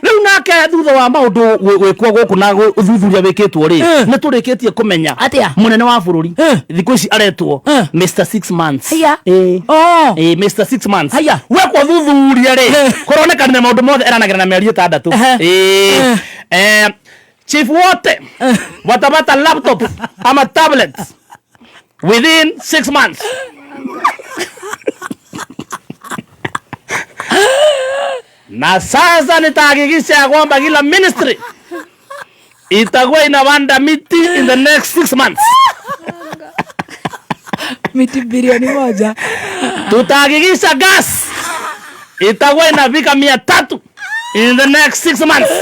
riu nake thutha wa maundu gwikwo guku na uthuthuria wikitwo ri ni turikitie kumenya munene wa bururi thiku ici aretwo Mr 6 months Mr 6 months wekwo thuthuria ri kuronekana maundu mothe eranagira na mieri 6 chief wote watapata laptop ama tablets within 6 months. Na sasa nitahakikisha kwamba kila ministry itakuwa inawanda miti in the next 6 months. Miti bilioni 1. Tutahakikisha gas itakuwa inafika 300 in the next 6 months.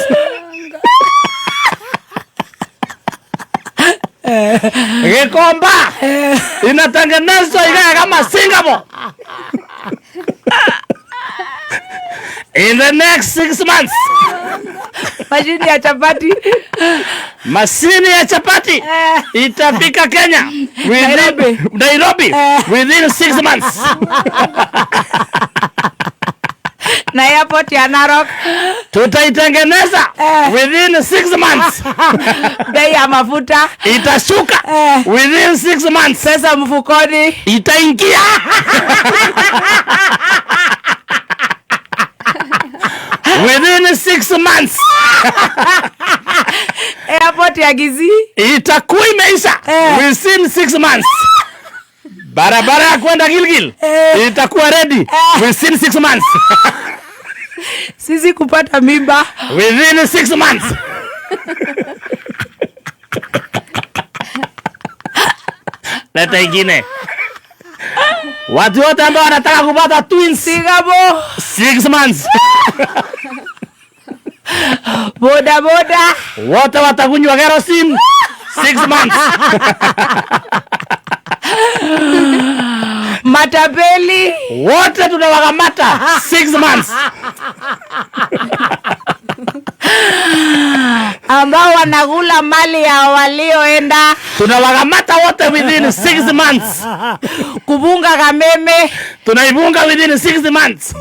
Gikomba inatengenezwa ikae kama Singapore in the next 6 months. Mashini ya chapati. Mashini ya chapati itafika Kenya Nairobi within 6 months. Na airport ya Narok tutaitengeneza within 6 months. Bei ya mafuta itashuka within 6 months. Pesa mfukoni itaingia within 6 months. Airport ya Gizi itakuwa imeisha within 6 months. Barabara ya kwenda Gilgil itakuwa ready within 6 months. Sisi kupata mimba within 6 months. Leta ingine. Watu wote ambao wanataka kupata twins Singapore 6 months. Boda boda wote watakunywa kerosene 6 months. Matapeli wote tunawakamata 6 months. Ambao wanakula mali ya walioenda tunawakamata wote within 6 months. Kubunga Kameme tunaibunga within 6 months.